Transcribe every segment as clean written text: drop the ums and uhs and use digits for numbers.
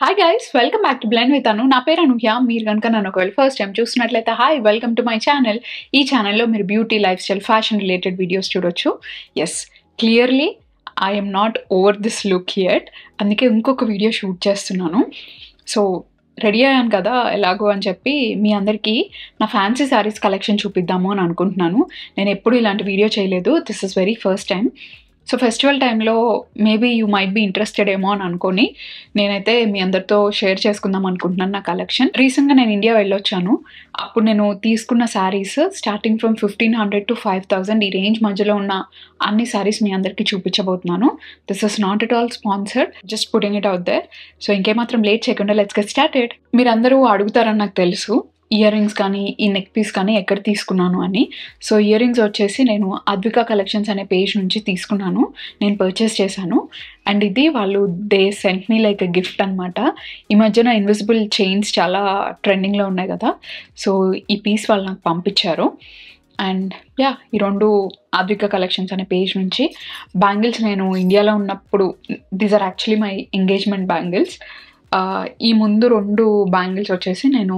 Hi guys, welcome back to blend with Anu. నా పేరు అనూహ్య. మీరు కనుక నన్ను ఒకవేళ ఫస్ట్ టైం చూసినట్లయితే hi, welcome to my channel. ఈ ఛానల్లో మీరు beauty, life style, fashion related videos చూడొచ్చు. Yes, clearly I'm not over this look yet. అందుకే ఇంకొక వీడియో షూట్ చేస్తున్నాను. సో రెడీ అయ్యాను కదా ఎలాగో అని చెప్పి మీ అందరికీ నా ఫ్యాన్సీ శారీస్ కలెక్షన్ చూపిద్దాము అని అనుకుంటున్నాను. నేను ఎప్పుడు ఇలాంటి వీడియో చేయలేదు. This is very first time. So festival టైంలో maybe you might be interested ఏమో అని అనుకొని నేనైతే మీ అందరితో షేర్ చేసుకుందాం అనుకుంటున్నాను నా కలెక్షన్. రీసెంట్గా నేను ఇండియా వెళ్ళొచ్చాను. అప్పుడు నేను తీసుకున్న శారీస్ స్టార్టింగ్ ఫ్రమ్ 1500 to 5000 ఈ రేంజ్ మధ్యలో ఉన్న అన్ని శారీస్ మీ అందరికీ చూపించబోతున్నాను. This is not at all sponsored, just putting it out there. So ఇంకేమాత్రం లేట్ చేయకుండా లెట్స్ గెట్ స్టార్టెడ్. మీరందరూ అడుగుతారని నాకు తెలుసు, ఇయర్ రింగ్స్ కానీ ఈ నెక్ పీస్ కానీ ఎక్కడ తీసుకున్నాను అని. సో ఇయర్ రింగ్స్ వచ్చేసి నేను అద్వికా కలెక్షన్స్ అనే పేజ్ నుంచి తీసుకున్నాను. నేను పర్చేస్ చేశాను. అండ్ ఇది వాళ్ళు they sent me like a gift అనమాట. ఈ మధ్యన ఇన్విజిబుల్ చైన్స్ చాలా ట్రెండింగ్లో ఉన్నాయి కదా, సో ఈ పీస్ వాళ్ళు నాకు పంపించారు. అండ్ యా, ఈ రెండు అద్వికా కలెక్షన్స్ అనే పేజ్ నుంచి. బ్యాంగిల్స్ నేను ఇండియాలో ఉన్నప్పుడు, these are actually my engagement bangles. ఈ ముందు రెండు బ్యాంగిల్స్ వచ్చేసి నేను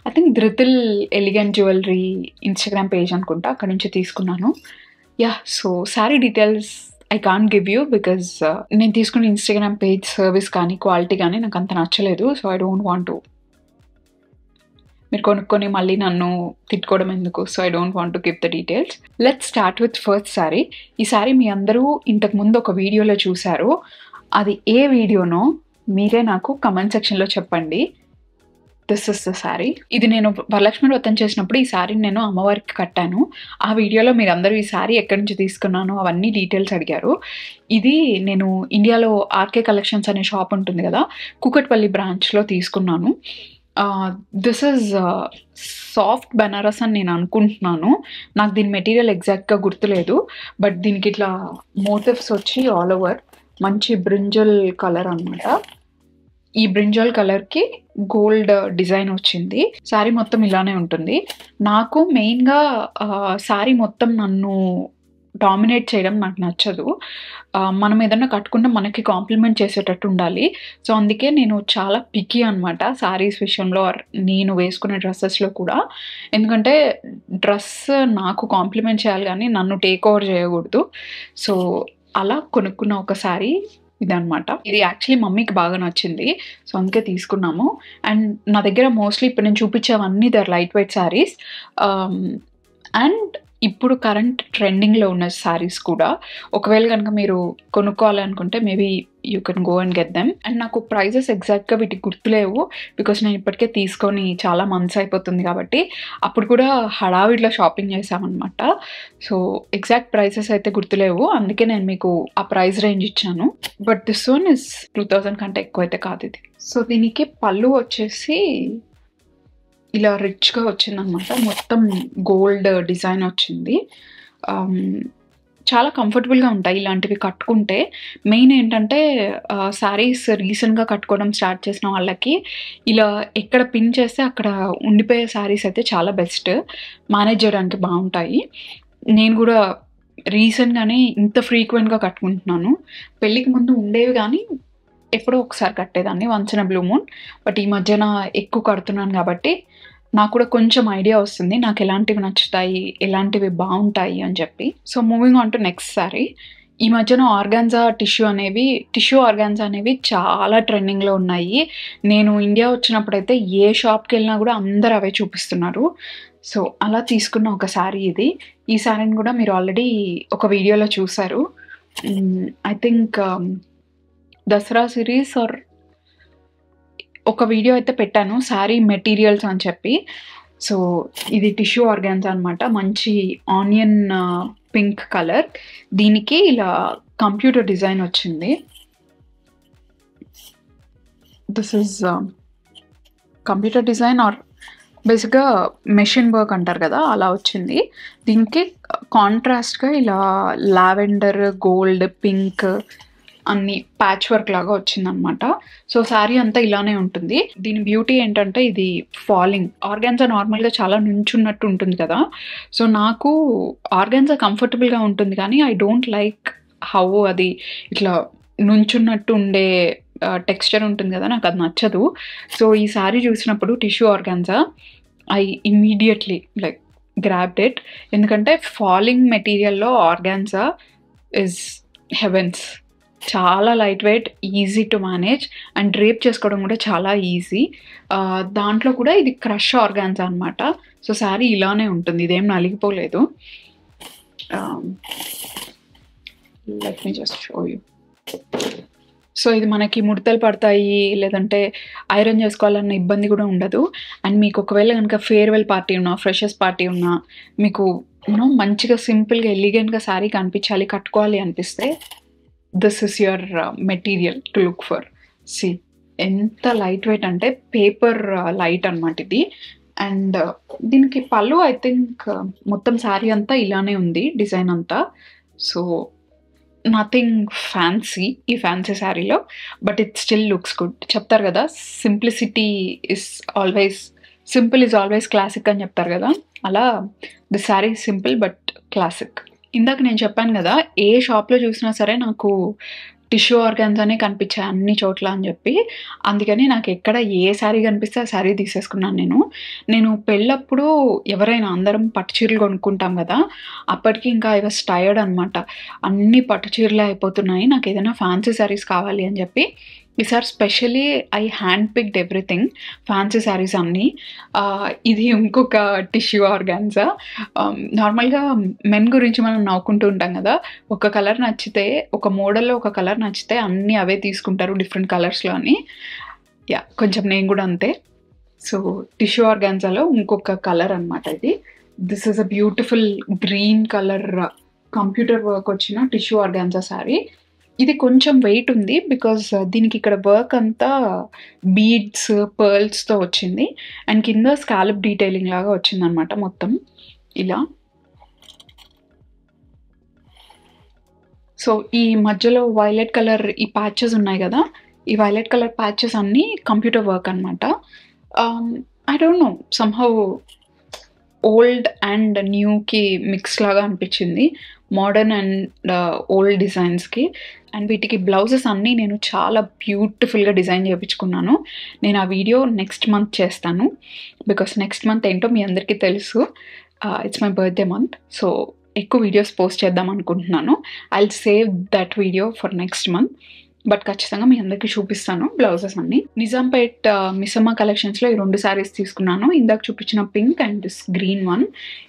I think Dhrutil elegant jewellery Instagram page అనుకుంటా, అక్కడ నుంచి తీసుకున్నాను. Yeah, so sari details I can't give you because నేను తీసుకున్న ఇన్స్టాగ్రామ్ పేజ్ సర్వీస్ కానీ క్వాలిటీ కానీ నాకు అంత నచ్చలేదు. So I don't want to, మీరు కొనుక్కొని మళ్ళీ నన్ను తిట్టుకోవడం ఎందుకు. So I don't want to give the details. Let's start with first sari. ఈ శారీ మీ అందరూ ఇంతకుముందు ఒక వీడియోలో చూశారు. అది ఏ వీడియోనో మీరే నాకు కమెంట్ సెక్షన్లో చెప్పండి. This is the sari. ఇది నేను వరలక్ష్మి వ్రతం చేసినప్పుడు ఈ శారీని నేను అమ్మవారికి కట్టాను. ఆ వీడియోలో మీరు అందరూ ఈ శారీ ఎక్కడి నుంచి తీసుకున్నాను అవన్నీ డీటెయిల్స్ అడిగారు. ఇది నేను ఇండియాలో ఆర్కే కలెక్షన్స్ అనే షాప్ ఉంటుంది కదా, కూకట్పల్లి బ్రాంచ్లో తీసుకున్నాను. దిస్ ఈజ్ సాఫ్ట్ బెనారస్ అని నేను అనుకుంటున్నాను. నాకు దీని మెటీరియల్ ఎగ్జాక్ట్గా గుర్తులేదు, బట్ దీనికి ఇట్లా మోటివ్స్ వచ్చి ఆల్ ఓవర్ మంచి బ్రింజల్ కలర్ అనమాట. ఈ బ్రింజల్ కలర్కి గోల్డ్ డిజైన్ వచ్చింది. శారీ మొత్తం ఇలానే ఉంటుంది. నాకు మెయిన్గా శారీ మొత్తం నన్ను డామినేట్ చేయడం నాకు నచ్చదు. మనం ఏదన్నా కట్టుకుంటే మనకి కాంప్లిమెంట్ చేసేటట్టు ఉండాలి. సో అందుకే నేను చాలా పికీ అనమాట శారీస్ విషయంలో, నేను వేసుకునే డ్రెస్సెస్లో కూడా. ఎందుకంటే డ్రెస్ నాకు కాంప్లిమెంట్ చేయాలి కానీ నన్ను టేక్ ఓవర్ చేయకూడదు. సో అలా కొనుక్కున్న ఒక శారీ ఇదనమాట. ఇది యాక్చువల్లీ మమ్మీకి బాగా నచ్చింది, సో అందుకే తీసుకున్నాము. అండ్ నా దగ్గర మోస్ట్లీ ఇప్పుడు నేను చూపించేవన్నీ దర్ లైట్ వెయిట్ శారీస్. అండ్ ఇప్పుడు కరెంట్ ట్రెండింగ్లో ఉన్న శారీస్ కూడా. ఒకవేళ కనుక మీరు కొనుక్కోవాలనుకుంటే maybe you can go and get them. And నాకు ప్రైజెస్ ఎగ్జాక్ట్గా వీటికి గుర్తులేవు బికాస్ నేను ఇప్పటికే తీసుకొని చాలా మంత్స్ అయిపోతుంది కాబట్టి. అప్పుడు కూడా హడావిడిలో షాపింగ్ చేసామన్నమాట. సో ఎగ్జాక్ట్ ప్రైసెస్ అయితే గుర్తులేవు, అందుకే నేను మీకు ఆ ప్రైస్ రేంజ్ ఇచ్చాను. బట్ దిస్ వన్ ఇస్ 2000 కంటే ఎక్కువ అయితే కాదు ఇది. సో దీనికి పళ్ళు వచ్చేసి ఇలా రిచ్గా వచ్చిందనమాట. మొత్తం గోల్డ్ డిజైన్ వచ్చింది. చాలా కంఫర్టబుల్గా ఉంటాయి ఇలాంటివి కట్టుకుంటే. మెయిన్ ఏంటంటే శారీస్ రీసెంట్గా కట్టుకోవడం స్టార్ట్ చేసిన వాళ్ళకి ఇలా ఎక్కడ పిన్ చేస్తే అక్కడ ఉండిపోయే శారీస్ అయితే చాలా బెస్ట్, మేనేజ్ చేయడానికి బాగుంటాయి. నేను కూడా రీసెంట్గానే ఇంత ఫ్రీక్వెంట్గా కట్టుకుంటున్నాను. పెళ్ళికి ముందు ఉండేవి కానీ ఎప్పుడో ఒకసారి కట్టేదాన్ని, once in blue moon. But ఈ మధ్యన ఎక్కువ కడుతున్నాను కాబట్టి నాకు కూడా కొంచెం ఐడియా వస్తుంది నాకు ఎలాంటివి నచ్చుతాయి, ఎలాంటివి బాగుంటాయి అని చెప్పి. So moving on to next sari. ఈ మధ్యన ఆర్గాన్జా టిష్యూ ఆర్గాన్జా అనేవి చాలా ట్రెండింగ్లో ఉన్నాయి. నేను ఇండియా వచ్చినప్పుడైతే ఏ షాప్కి వెళ్ళినా కూడా అందరు అవే చూపిస్తున్నారు. సో అలా తీసుకున్న ఒక శారీ ఇది. ఈ శారీని కూడా మీరు ఆల్రెడీ ఒక వీడియోలో చూసారు. I think Dasara series or ఒక వీడియో అయితే పెట్టాను శారీ మెటీరియల్స్ అని చెప్పి. సో ఇది టిష్యూ ఆర్గాన్స్ అనమాట, మంచి ఆనియన్ పింక్ కలర్. దీనికి ఇలా కంప్యూటర్ డిజైన్ వచ్చింది. This is computer design or బేసిక్గా మెషిన్ వర్క్ అంటారు కదా, అలా వచ్చింది. దీనికి కాంట్రాస్ట్గా ఇలా లావెండర్, గోల్డ్, పింక్ అన్ని ప్యాచ్ వర్క్ లాగా వచ్చిందనమాట. సో శారీ అంతా ఇలానే ఉంటుంది. దీని బ్యూటీ ఏంటంటే ఇది ఫాలింగ్. ఆర్గాన్జా నార్మల్గా చాలా నుంచున్నట్టు ఉంటుంది కదా, సో నాకు ఆర్గాన్జా కంఫర్టబుల్గా ఉంటుంది కానీ ఐ డోంట్ లైక్ హౌ అది ఇట్లా నుంచున్నట్టు ఉండే టెక్స్చర్ ఉంటుంది కదా, నాకు అది నచ్చదు. సో ఈ శారీ చూసినప్పుడు tissue organza I immediately like grabbed it. ఎందుకంటే ఫాలింగ్ మెటీరియల్లో ఆర్గాన్జా ఇస్ హెవెన్స్. చాలా light weight, easy to manage and drape చేసుకోవడం కూడా చాలా ఈజీ. దాంట్లో కూడా ఇది క్రష్ ఆర్గాన్జా అనమాట. సో శారీ ఇలానే ఉంటుంది, ఇదేం నలిగిపోలేదు. Let me just show you. So ఇది మనకి ముడతలు పడతాయి, లేదంటే ఐరన్ చేసుకోవాలన్న ఇబ్బంది కూడా ఉండదు. అండ్ మీకు ఒకవేళ కనుక ఫేర్వెల్ పార్టీ ఉన్నా, ఫ్రెషర్స్ పార్టీ ఉన్నా, మీకు మంచిగా సింపుల్గా ఎలిగెంట్గా శారీ కనిపించాలి, కట్టుకోవాలి అనిపిస్తే this is your material to look for. See ఎంత లైట్ వెయిట్ అంటే పేపర్ లైట్ అనమాట ఇది. అండ్ దీనికి పళ్ళు ఐ థింక్ మొత్తం శారీ అంతా ఇలానే ఉంది, డిజైన్ అంతా. సో నథింగ్ ఫ్యాన్సీ ఈ ఫ్యాన్సీ శారీలో, but it still looks good. చెప్తారు కదా, simplicity is always, simple is always classic అని చెప్తారు కదా, అలా the sari simple but classic. ఇందాక నేను చెప్పాను కదా, ఏ షాప్లో చూసినా సరే నాకు టిష్యూ ఆర్గాన్జానే కనిపించాయి అన్ని చోట్ల అని చెప్పి. అందుకని నాకు ఎక్కడ ఏ శారీ కనిపిస్తే ఆ శారీ తీసేసుకున్నాను. నేను పెళ్ళప్పుడు ఎవరైనా అందరం పట్టు చీరలు కొనుక్కుంటాం కదా, అప్పటికి ఇంకా ఐ వాస్ టైర్డ్ అనమాట. అన్ని పట్టు చీరలే అయిపోతున్నాయి, నాకు ఏదైనా ఫ్యాన్సీ శారీస్ కావాలి అని చెప్పి ఈసారి especially I hand picked everything, fancy saris అన్నీ. ఇది ఇంకొక టిష్యూ ఆర్గాన్జా. నార్మల్గా మెన్ గురించి మనం నవ్వుకుంటూ ఉంటాం కదా, ఒక కలర్ నచ్చితే, ఒక మోడల్లో ఒక కలర్ నచ్చితే అన్నీ అవే తీసుకుంటారు డిఫరెంట్ కలర్స్లో అని. యా, కొంచెం నేను కూడా అంతే. సో టిష్యూ ఆర్గాన్జాలో ఇంకొక కలర్ అనమాట ఇది. This is a beautiful green colour computer work వచ్చిన టిష్యూ ఆర్గాన్జా శారీ. ఇది కొంచెం వెయిట్ ఉంది బికాజ్ దీనికి ఇక్కడ వర్క్ అంతా బీడ్స్, పర్ల్స్తో వచ్చింది. అండ్ కింద స్కాలప్ డీటెయిలింగ్ లాగా వచ్చింది అనమాట మొత్తం ఇలా. సో ఈ మధ్యలో వైలెట్ కలర్ ఈ ప్యాచెస్ ఉన్నాయి కదా, ఈ వైలెట్ కలర్ ప్యాచెస్ అన్నీ కంప్యూటర్ వర్క్ అనమాట. I don't know, somehow old and న్యూకి మిక్స్ లాగా అనిపించింది, మోడర్న్ అండ్ ఓల్డ్ డిజైన్స్కి. అండ్ వీటికి బ్లౌజెస్ అన్నీ నేను చాలా బ్యూటిఫుల్గా డిజైన్ చేయించుకున్నాను. నేను ఆ వీడియో నెక్స్ట్ మంత్ చేస్తాను, బికాస్ నెక్స్ట్ మంత్ ఏంటో మీ అందరికీ తెలుసు, it's my birthday month. So ఎక్కువ వీడియోస్ పోస్ట్ చేద్దాం అనుకుంటున్నాను. I will save that video for next month. But ఖచ్చితంగా మీ అందరికీ చూపిస్తాను బ్లౌజెస్ అన్ని. నిజాంపేట్ మిస్సమ్మ కలెక్షన్స్లో ఈ 2 శారీస్ తీసుకున్నాను, ఇందాక చూపించిన pink and this green one.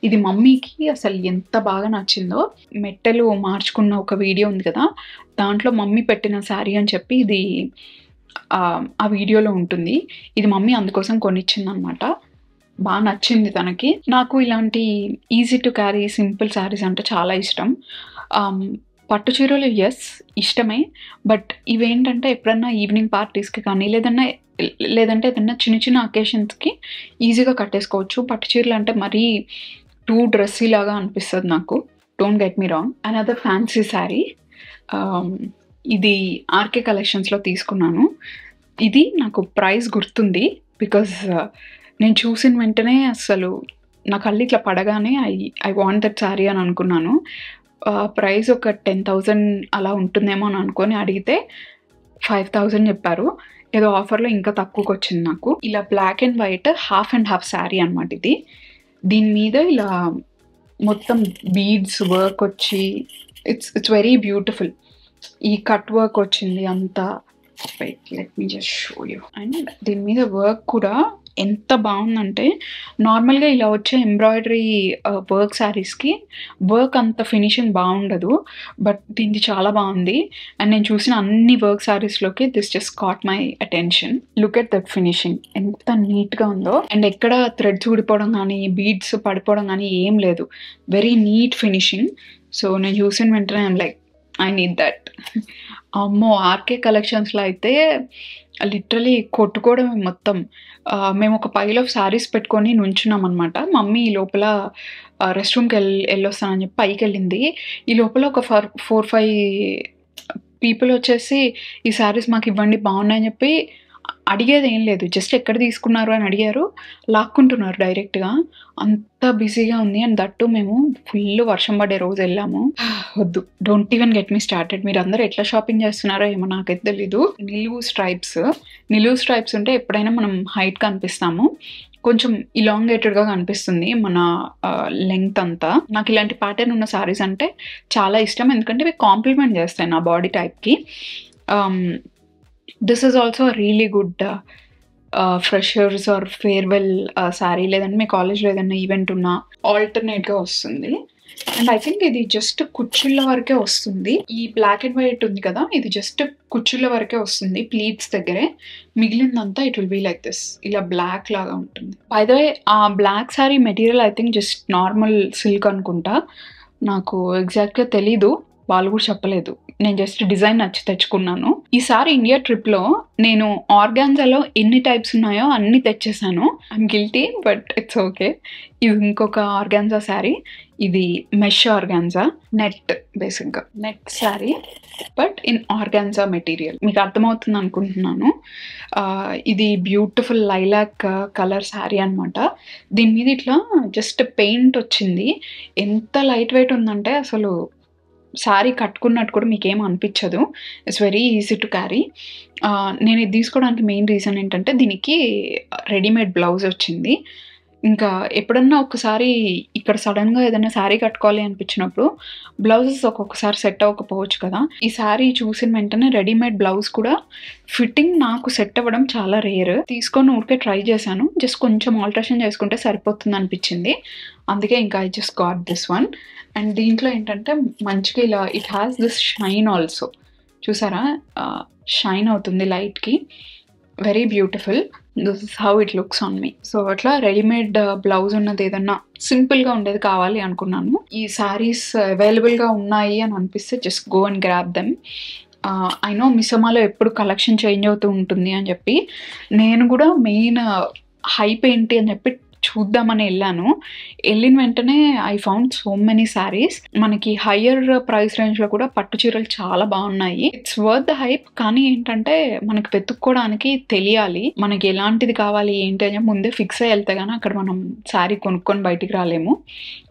ఇది మమ్మీకి అసలు ఎంత బాగా నచ్చిందో. మెట్టెలు మార్చుకున్న ఒక వీడియో ఉంది కదా, దాంట్లో మమ్మీ పెట్టిన శారీ అని చెప్పి ఇది ఆ వీడియోలో ఉంటుంది. ఇది మమ్మీ అందుకోసం కొనిచ్చింది అనమాట. బాగా నచ్చింది తనకి. నాకు ఇలాంటి easy to carry simple saris అంటే చాలా ఇష్టం. పట్టు చీరలు ఎస్ ఇష్టమే, బట్ ఇవేంటంటే ఎప్పుడన్నా ఈవినింగ్ పార్టీస్కి కానీ లేదంటే ఏదన్నా చిన్న చిన్న అకేషన్స్కి ఈజీగా కట్టేసుకోవచ్చు. పట్టు చీరలు అంటే మరీ టూ డ్రెస్సీ లాగా అనిపిస్తుంది నాకు, don't get me wrong. Another fancy sari, ఇది ఆర్కే కలెక్షన్స్లో తీసుకున్నాను. ఇది నాకు ప్రైస్ గుర్తుంది బికాజ్ నేను చూసిన వెంటనే అసలు నా కళ్ళు ఇట్లా పడగానే ఐ వాంట్ దట్ శారీ అని అనుకున్నాను. ప్రైస్ ఒక 10,000 అలా ఉంటుందేమో అని అనుకొని అడిగితే 5,000 చెప్పారు. ఏదో ఆఫర్లో ఇంకా తక్కువకి వచ్చింది నాకు. ఇలా black and white half and half sari అనమాట ఇది. దీని మీద ఇలా మొత్తం బీడ్స్ వర్క్ వచ్చి ఇట్స్ వెరీ బ్యూటిఫుల్. ఈ కట్ వర్క్ వచ్చింది అంతా. Let me just show you. And దీని మీద వర్క్ కూడా ఎంత బాగుందంటే, నార్మల్గా ఇలా వచ్చే ఎంబ్రాయిడరీ వర్క్ శారీస్కి వర్క్ అంత ఫినిషింగ్ బాగుండదు, బట్ దీనికి చాలా బాగుంది. అండ్ నేను చూసిన అన్ని వర్క్ శారీస్లోకి this just caught my attention. Look at that finishing, ఎంత నీట్గా ఉందో. అండ్ ఎక్కడ థ్రెడ్స్ ఊడిపోవడం కానీ బీడ్స్ పడిపోవడం కానీ ఏం లేదు, వెరీ నీట్ ఫినిషింగ్. సో నేను చూసిన వెంటనే I'm like I need that. అమ్మో, ఆర్కే కలెక్షన్స్లో అయితే లిటరలీ కొట్టుకోవడమే మొత్తం. మేము ఒక పైల్ ఆఫ్ శారీస్ పెట్టుకొని నుంచున్నాం అనమాట. మమ్మీ ఈ లోపల రెస్ట్ రూమ్కి వెళ్ళొస్తానని చెప్పి పైకి వెళ్ళింది. ఈ లోపల ఒక 4-5 పీపుల్ వచ్చేసి ఈ శారీస్ మాకు ఇవ్వండి బాగున్నాయని చెప్పి అడిగేది ఏం లేదు. జస్ట్ ఎక్కడ తీసుకున్నారు అని అడిగారు. లాక్కుంటున్నారు డైరెక్ట్‌గా. అంత బిజీగా ఉంది. అండ్ దట్ టూ మేము ఫుల్ వర్షం పడే రోజు వెళ్ళాము. వద్దు. Don't even get me started. మీరందరూ ఎట్లా షాపింగ్ చేస్తున్నారో ఏమో నాకైతే తెలీదు. నిలువు స్ట్రైప్స్ ఉంటే ఎప్పుడైనా మనం హైట్ కనిపిస్తాము. కొంచెం ఇలాంగేటెడ్‌గా కనిపిస్తుంది మన లెంగ్త్ అంతా. నాకు ఇలాంటి ప్యాటర్న్ ఉన్న సారీస్ అంటే చాలా ఇష్టం. ఎందుకంటే ఇవి కాంప్లిమెంట్ చేస్తాయి నా బాడీ టైప్‌కి. This is also really good freshers or farewell sari, లేదంటే మీ కాలేజ్లో ఏదైనా ఈవెంట్ ఉన్నా ఆల్టర్నేట్‌గా వస్తుంది. అండ్ ఐ థింక్ ఇది జస్ట్ కుచ్చుళ్ళ వరకే వస్తుంది. ఈ బ్లాక్ అండ్ వైట్ ఉంది కదా, ఇది జస్ట్ కుచ్చుళ్ళ వరకే వస్తుంది ప్లీట్స్ దగ్గరే. మిగిలిందంతా it will be like this, ఇలా బ్లాక్ లాగా ఉంటుంది. బై ద వే ఆ black sari material I think just normal silk అనుకుంటా. నాకు ఎగ్జాక్ట్‌గా తెలీదు, వాళ్ళు కూడా చెప్పలేదు. నేను జస్ట్ డిజైన్ నచ్చి తెచ్చుకున్నాను. ఈసారి ఇండియా ట్రిప్‌లో నేను ఆర్గాన్జాలో ఎన్ని టైప్స్ ఉన్నాయో అన్నీ తెచ్చేసాను. I'm guilty but it's okay. ఇది ఇంకొక ఆర్గాన్జా శారీ. ఇది మెష్ ఆర్గాన్జా, బేసిక్‌గా net sari but in organza material. మీకు అర్థమవుతుంది అనుకుంటున్నాను. ఇది బ్యూటిఫుల్ లైలాక్ కలర్ శారీ అనమాట. దీని మీద ఇట్లా జస్ట్ పెయింట్ వచ్చింది. ఎంత లైట్ వెయిట్ ఉందంటే అసలు శారీ కట్టుకున్నట్టు కూడా మీకేం అనిపించదు. It's very easy to carry. నేను ఇది తీసుకోవడానికి మెయిన్ రీజన్ ఏంటంటే దీనికి రెడీమేడ్ బ్లౌజ్ వచ్చింది. ఇంకా ఎప్పుడన్నా ఒకసారి ఇక్కడ సడన్గా ఏదైనా శారీ కట్టుకోవాలి అనిపించినప్పుడు బ్లౌజెస్ ఒక్కొక్కసారి సెట్ అవ్వకపోవచ్చు కదా. ఈ శారీ చూసిన వెంటనే రెడీమేడ్ బ్లౌజ్ కూడా ఫిట్టింగ్ నాకు సెట్ అవ్వడం చాలా రేర్. తీసుకొని ఊరికే ట్రై చేశాను. జస్ట్ కొంచెం ఆల్టరేషన్ చేసుకుంటే సరిపోతుంది అనిపించింది. అందుకే ఇంకా I just got this one. And దీంట్లో ఏంటంటే మంచిగా ఇలా it has this shine also. చూసారా, షైన్ అవుతుంది లైట్కి. Very beautiful. This is how it looks on me. So అట్లా రెడీమేడ్ బ్లౌజ్ ఉన్నది ఏదన్నా సింపుల్గా ఉండేది కావాలి అనుకున్నాను. ఈ శారీస్ అవైలబుల్గా ఉన్నాయి అని అనిపిస్తే just go and grab them. I know మిసోమాలో ఎప్పుడు కలెక్షన్ చేంజ్ అవుతూ ఉంటుంది అని చెప్పి నేను కూడా మెయిన్ హైప్ ఏంటి అని చెప్పి చూద్దామని వెళ్ళాను. వెళ్ళిన వెంటనే I found so many saris. మనకి హయ్యర్ ప్రైస్ రేంజ్లో కూడా పట్టు చీరలు చాలా బాగున్నాయి. It's worth the hype. కానీ ఏంటంటే మనకి వెతుక్కోవడానికి తెలియాలి మనకి ఎలాంటిది కావాలి ఏంటి అని ముందే ఫిక్స్ అయ్యి వెళ్తే కానీ అక్కడ మనం శారీ కొనుక్కొని బయటికి రాలేము.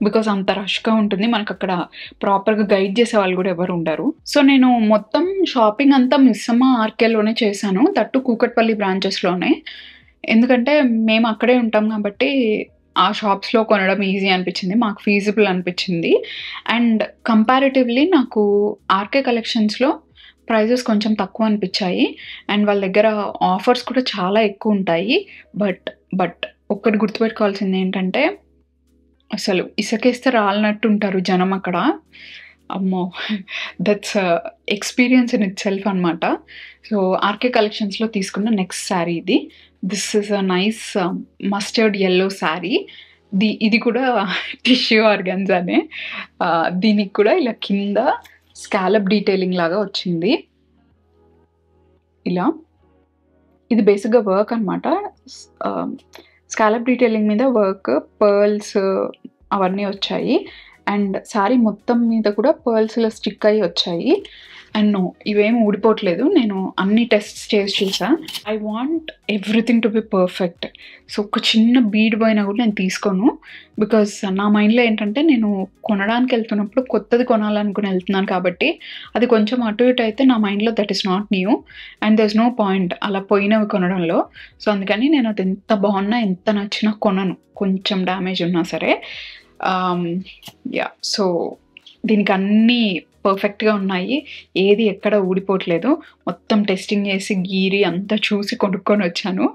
బికాస్ అంత రష్గా ఉంటుంది. మనకు అక్కడ ప్రాపర్గా గైడ్ చేసే వాళ్ళు కూడా ఎవరు ఉండరు. సో నేను మొత్తం షాపింగ్ అంతా మిస్సమ్మ ఆర్కేలోనే చేశాను. దట్టు కూకట్పల్లి బ్రాంచెస్లోనే. ఎందుకంటే మేము అక్కడే ఉంటాం కాబట్టి ఆ షాప్స్లో కొనడం ఈజీ అనిపించింది, మాకు ఫీజిబుల్ అనిపించింది. అండ్ కంపారిటివ్లీ నాకు ఆర్కే కలెక్షన్స్లో ప్రైజెస్ కొంచెం తక్కువ అనిపించాయి. అండ్ వాళ్ళ దగ్గర ఆఫర్స్ కూడా చాలా ఎక్కువ ఉంటాయి. బట్ ఒక్కటి గుర్తుపెట్టుకోవాల్సింది ఏంటంటే అసలు ఇసుకేస్తే రాలినట్టు ఉంటారు జనం అక్కడ. అమ్మో, that's experience in it self అనమాట. సో ఆర్కే కలెక్షన్స్లో తీసుకున్న నెక్స్ట్ శారీ ఇది. This is a nice mustard yellow sari. ఇది కూడా టిష్యూ ఆర్గాన్జానే. దీనికి కూడా ఇలా కింద స్కాలప్ డీటెయిలింగ్ లాగా వచ్చింది. ఇలా ఇది బేసిక్గా వర్క్ అనమాట. స్కాలప్ డీటెయిలింగ్ మీద వర్క్, పర్ల్స్ అవన్నీ వచ్చాయి. అండ్ శారీ మొత్తం మీద కూడా పర్ల్స్లో స్టిక్ అయ్యి వచ్చాయి. అండ్ నో, ఇవేం ఊడిపోవట్లేదు. నేను అన్ని టెస్ట్స్ చేసి చూసా. I want everything to be perfect. So ఒక చిన్న బీడ్ పోయినా కూడా నేను తీసుకోను. బికాస్ నా మైండ్లో ఏంటంటే నేను కొనడానికి వెళ్తున్నప్పుడు కొత్తది కొనాలనుకుని వెళ్తున్నాను కాబట్టి అది కొంచెం అటు ఇటు అయితే నా మైండ్లో that is not new and there is no point అలా పోయినవి కొనడంలో. సో అందుకని నేను అది ఎంత బాగున్నా ఎంత నచ్చినా కొనను, కొంచెం డ్యామేజ్ ఉన్నా సరే. సో దీనికి అన్నీ పర్ఫెక్ట్గా ఉన్నాయి. ఏది ఎక్కడ ఊడిపోవట్లేదు. మొత్తం టెస్టింగ్ చేసి గీరి అంతా చూసి కొనుక్కొని వచ్చాను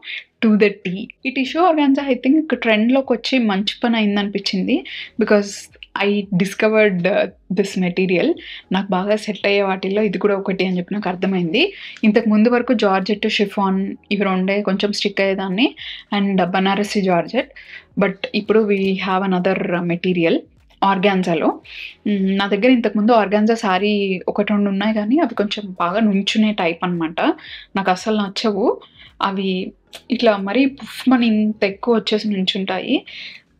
టు ద టీ. ఈ టిష్యూ ఆర్గాన్జా ఐ థింక్ ట్రెండ్లోకి వచ్చి మంచి పని అయిందనిపించింది. Because I discovered this material. నాకు బాగా సెట్ అయ్యే వాటిల్లో ఇది కూడా ఒకటి అని చెప్పి నాకు అర్థమైంది. ఇంతకు ముందు వరకు జార్జెట్, షిఫాన్ ఇవి రెండే కొంచెం స్టిక్ అయ్యేదాన్ని, అండ్ బనారసి జార్జెట్. బట్ ఇప్పుడు వీ హ్యావ్ అనదర్ మెటీరియల్ ఆర్గాన్జాలో. నా దగ్గర ఇంతకుముందు ఆర్గాన్జా శారీ 1-2 ఉన్నాయి, కానీ అవి కొంచెం బాగా నుంచునే టైప్ అనమాట. నాకు అస్సలు నచ్చవు అవి. ఇట్లా మరీ పుఫ్ మని ఇంత ఎక్కువ వచ్చేసి నుంచుంటాయి.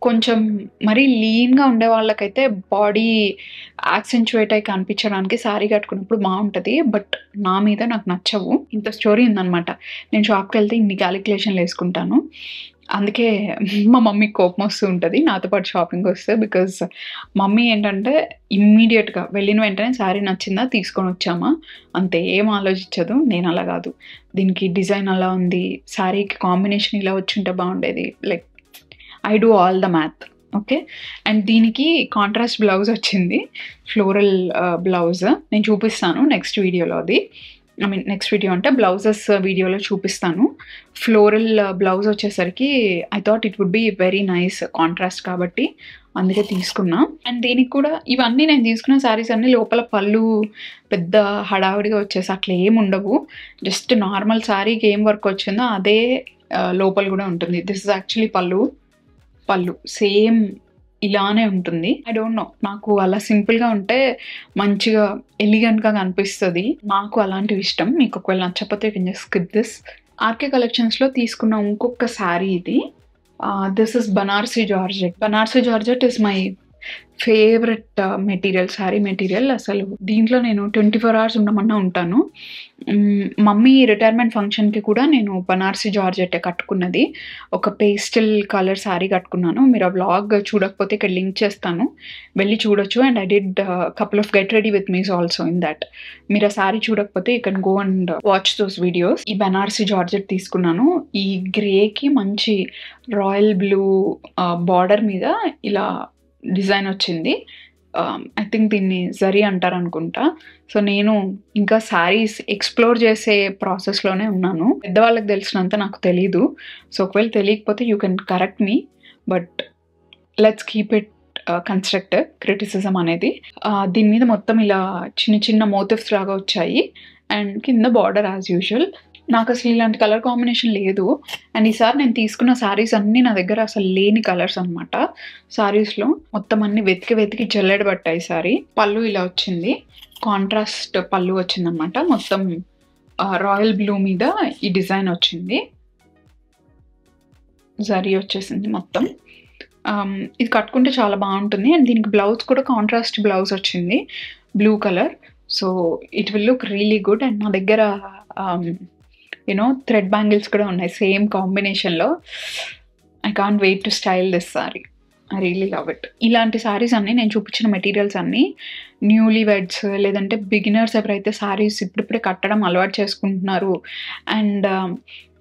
కొంచెం మరీ లీన్‌గా ఉండే వాళ్ళకైతే బాడీ యాక్సెంచుయేట్ అయి కనిపించడానికి శారీ కట్టుకున్నప్పుడు బావుంటది. బట్ నా మీద నాకు నచ్చవు. ఇంత స్టోరీ ఉందనమాట. నేను షాప్‌కెళ్తే ఇన్ని కాలిక్యులేషన్‌లేసుకుంటాను. అందుకే మా మమ్మీకి కోపమొస్తూ ఉంటది నాతో పాటు షాపింగ్‌కొస్తే. బికాజ్ మమ్మీ ఏంటంటే ఇమ్మీడియేట్‌గా వెళ్ళిన వెంటనే శారీ నచ్చిందా తీసుకొనొచ్చామా అంతే. ఏం ఆలోచించదు. నేను అలా గాదు. దీనికి డిజైన్ అలా ఉంది. శారీకి కాంబినేషన్ ఇలా వచ్చుంటే బావుండేది. Like I do all the math. Okay. And దీనికి కాంట్రాస్ట్ బ్లౌజ్ వచ్చింది. Floral blouse. నేను చూపిస్తాను నెక్స్ట్ వీడియోలో అది. ఐ మీన్ నెక్స్ట్ వీడియో అంటే బ్లౌజెస్ వీడియోలో చూపిస్తాను. ఫ్లోరల్ బ్లౌజ్ వచ్చేసరికి I thought it would be very nice contrast కాబట్టి అందుకే తీసుకున్నా. అండ్ దీనికి కూడా ఇవన్నీ నేను తీసుకున్న శారీస్ అన్నీ లోపల పళ్ళు పెద్ద హడావిడిగా వచ్చేసి అట్లా ఏమి ఉండవు. జస్ట్ నార్మల్ శారీకి ఏం వర్క్ వచ్చిందో అదే లోపల కూడా ఉంటుంది. దిస్ ఇస్ యాక్చువల్లీ పళ్ళు సేమ్ ఇలానే ఉంటుంది. ఐ డోంట్ నో, నాకు అలా సింపుల్‌గా ఉంటే మంచిగా ఎలిగెంట్‌గా కనిపిస్తది. నాకు అలాంటివి ఇష్టం. మీకు ఒకవేళ నచ్చకపోతే you can just skip this. RK కలెక్షన్స్‌లో తీసుకున్న ఇంకొక శారీ ఇది. This is Banarasi georgette. Banarasi georgette is my favourite material, sari material. అసలు దీంట్లో నేను 24 అవర్స్ ఉండమన్నా ఉంటాను. మమ్మీ రిటైర్మెంట్ ఫంక్షన్‌కి కూడా నేను బనారసి జార్జెట్టే కట్టుకున్నది. ఒక పేస్టల్ కలర్ శారీ కట్టుకున్నాను. మీరు ఆ వ్లాగ్ చూడకపోతే ఇక్కడ లింక్ చేస్తాను. వెళ్ళి చూడొచ్చు. And I did couple of get ready with me's also in that. మీరు ఆ శారీ చూడకపోతే you can go and watch those videos. ఈ బనారసి జార్జెట్ తీసుకున్నాను. ఈ గ్రేకి మంచి రాయల్ బ్లూ బార్డర్ మీద ఇలా డిజైన్ వచ్చింది. ఐ థింక్ దీన్ని జరీ అంటారనుకుంటా. సో నేను ఇంకా శారీస్ ఎక్స్‌ప్లోర్ చేసే ప్రాసెస్‌లోనే ఉన్నాను. పెద్దవాళ్ళకి తెలిసినంత నాకు తెలీదు. సో ఒకవేళ తెలియకపోతే you can correct me. But let's keep it constructive criticism అనేది. దీని మీద మొత్తం ఇలా చిన్న చిన్న మోటివ్స్ లాగా వచ్చాయి. అండ్ కింద బార్డర్ యాజ్ యూజువల్. నాకు అసలు ఇలాంటి కలర్ కాంబినేషన్ లేదు. అండ్ ఈసారి నేను తీసుకున్న శారీస్ అన్నీ నా దగ్గర అసలు లేని కలర్స్ అనమాట. శారీస్‌లో మొత్తం అన్నీ వెతికి జల్లెడబట్టాయి శారీ. పళ్ళు ఇలా వచ్చింది. కాంట్రాస్ట్ పళ్ళు వచ్చిందనమాట. మొత్తం రాయల్ బ్లూ మీద ఈ డిజైన్ వచ్చింది. జరీ వచ్చేసింది మొత్తం. ఇది కట్టుకుంటే చాలా బాగుంటుంది. అండ్ దీనికి బ్లౌజ్ కూడా కాంట్రాస్ట్ బ్లౌజ్ వచ్చింది. Blue colour. So it will look really good. And నా దగ్గర థ్రెడ్ బ్యాంగిల్స్ కూడా ఉన్నాయి సేమ్ కాంబినేషన్‌లో. I can't wait to style this sari. I really love it. ఇలాంటి సారీస్ అన్నీ నేను చూపించిన మెటీరియల్స్ అన్నీ న్యూలీ వెడ్స్ లేదంటే బిగినర్స్ ఎవరైతే సారీస్ ఇప్పుడిప్పుడే కట్టడం అలవాటు చేసుకుంటున్నారు అండ్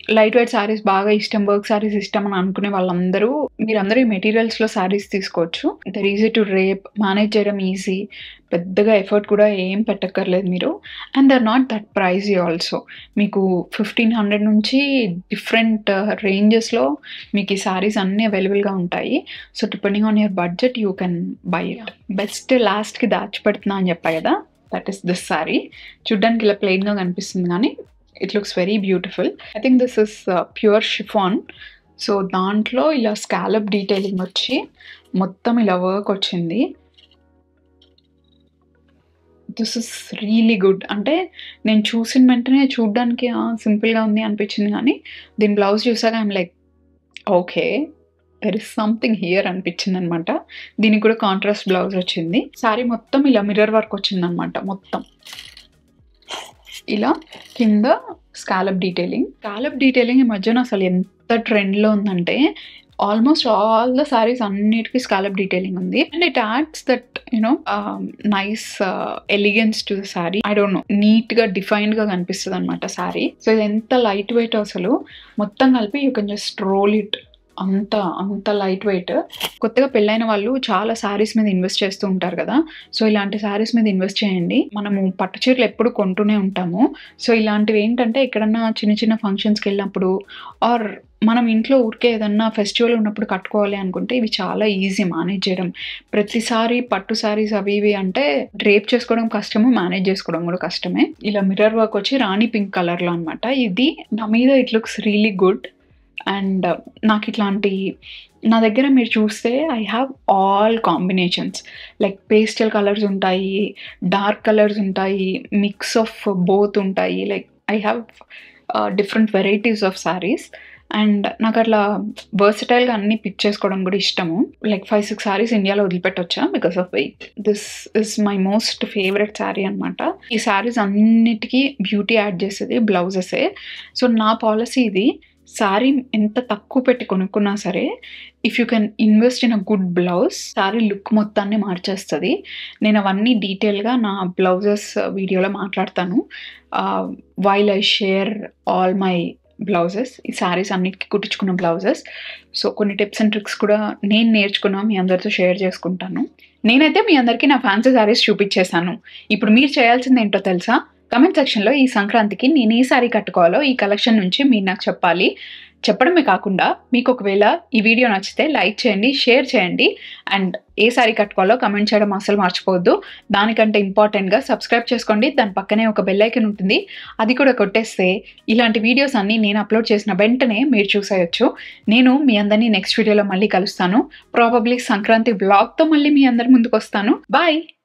లైట్ వెయిట్ సారీస్ బాగా ఇష్టం, వర్క్ సారీస్ ఇష్టం అని అనుకునే వాళ్ళందరూ మీరందరూ ఈ మెటీరియల్స్‌లో సారీస్ తీసుకోవచ్చు. They're easy to wrap, manage చేయడం ఈజీ. పెద్దగా ఎఫర్ట్ కూడా ఏం పెట్టక్కర్లేదు మీరు. And they are not that pricey also. మీకు 1500 నుంచి డిఫరెంట్ రేంజెస్‌లో మీకు ఈ సారీస్ అన్నీ అవైలబుల్‌గా ఉంటాయి. So depending on your budget you can buy it. Best లాస్ట్‌కి దాచిపెడుతున్నా అని చెప్పా కదా, దట్ ఈస్ దిస్ సారీ. చూడ్డానికి ఇలా ప్లెయిన్‌గా కనిపిస్తుంది కానీ it looks very beautiful. I think this is pure chiffon. So దాంట్లో ఇలా స్కాలప్ డీటెయిలింగ్ వచ్చి మొత్తం ఇలా వర్క్ వచ్చింది. This is really good. అంటే నేను చూసిన వెంటనే చూడ్డానికి సింపుల్గా ఉంది అనిపించింది కానీ దీని బ్లౌజ్ చూసాక I'm like okay there is something here అనిపించింది అనమాట. దీనికి కూడా కాంట్రాస్ట్ బ్లౌజ్ వచ్చింది. శారీ మొత్తం ఇలా మిర్రర్ వర్క్ వచ్చింది అనమాట. మొత్తం ఇలా కింద స్కాలప్ డీటెయిలింగ్ ఈ మధ్యన అసలు ఎంత ట్రెండ్లో ఉందంటే ఆల్మోస్ట్ ఆల్ ద సారీస్ అన్నిటికీ స్కాలప్ డీటెయిలింగ్ ఉంది. And it adds that nice elegance to the sorry. I don't no, నీట్గా డిఫైన్డ్గా కనిపిస్తుంది అనమాట సారీ. సో ఇది ఎంత లైట్ వెయిట్ అసలు మొత్తం కలిపి you can just roll it. అంత లైట్ వెయిట్. కొత్తగా పెళ్ళైన వాళ్ళు చాలా శారీస్ మీద ఇన్వెస్ట్ చేస్తూ ఉంటారు కదా. సో ఇలాంటి శారీస్ మీద ఇన్వెస్ట్ చేయండి. మనము పట్టు చీరలు ఎప్పుడు కొంటూనే ఉంటాము. సో ఇలాంటివి ఏంటంటే ఎక్కడన్నా చిన్న చిన్న ఫంక్షన్స్కి వెళ్ళినప్పుడు ఆర్ మనం ఇంట్లో ఊరికే ఏదన్నా ఫెస్టివల్ ఉన్నప్పుడు కట్టుకోవాలి అనుకుంటే ఇవి చాలా ఈజీ మేనేజ్ చేయడం. ప్రతిసారి పట్టు శారీస్ అవి ఇవి అంటే డ్రేప్ చేసుకోవడం కష్టము, మేనేజ్ చేసుకోవడం కూడా కష్టమే. ఇలా మిర్రర్ వర్క్ వచ్చి రాణి పింక్ కలర్లో అనమాట. ఇది నా మీద it looks really good. And నాకు ఇట్లాంటి నా దగ్గర మీరు చూస్తే I have all combinations. Like pastel colours ఉంటాయి, డార్క్ కలర్స్ ఉంటాయి, మిక్స్ ఆఫ్ బోత్ ఉంటాయి. Like I have different varieties of saris. And నాకు అట్లా వర్సటైల్గా అన్ని పిక్ చేసుకోవడం కూడా ఇష్టము. లైక్ 5-6 సారీస్ ఇండియాలో వదిలిపెట్టొచ్చా because of weight. This is my most favourite sari అనమాట. ఈ శారీస్ అన్నిటికీ బ్యూటీ యాడ్ చేసేది బ్లౌజెసే. సో నా పాలసీ ఇది, శారీ ఎంత తక్కువ పెట్టి కొనుక్కున్నా సరే if you can invest in a good blouse, sari look మొత్తాన్ని మార్చేస్తుంది. నేను అవన్నీ డీటెయిల్గా నా బ్లౌజెస్ వీడియోలో మాట్లాడతాను. While I share all my blouses, ఈ శారీస్ అన్నిటికీ కుట్టించుకున్న బ్లౌజెస్. సో కొన్ని టిప్స్ అండ్ ట్రిక్స్ కూడా నేను నేర్చుకున్నా మీ అందరితో షేర్ చేసుకుంటాను. నేనైతే మీ అందరికీ నా ఫ్యాన్సీ శారీస్ చూపించేశాను. ఇప్పుడు మీరు చేయాల్సింది ఏంటో తెలుసా? కమెంట్ సెక్షన్లో ఈ సంక్రాంతికి నేను ఏ శారీ కట్టుకోవాలో ఈ కలెక్షన్ నుంచి మీరు నాకు చెప్పాలి. చెప్పడమే కాకుండా మీకు ఒకవేళ ఈ వీడియో నచ్చితే లైక్ చేయండి, షేర్ చేయండి, అండ్ ఏ శారీ కట్టుకోవాలో కమెంట్ చేయడం అసలు మర్చిపోవద్దు. దానికంటే ఇంపార్టెంట్గా సబ్స్క్రైబ్ చేసుకోండి. దాని పక్కనే ఒక బెల్ ఐకాన్ ఉంటుంది, అది కూడా కొట్టేస్తే ఇలాంటి వీడియోస్ అన్నీ నేను అప్లోడ్ చేసిన వెంటనే మీరు చూసేయచ్చు. నేను మీ అందరినీ నెక్స్ట్ వీడియోలో మళ్ళీ కలుస్తాను. ప్రాబబ్లీ సంక్రాంతి వ్లాగ్తో మళ్ళీ మీ అందరి ముందుకు వస్తాను. బాయ్.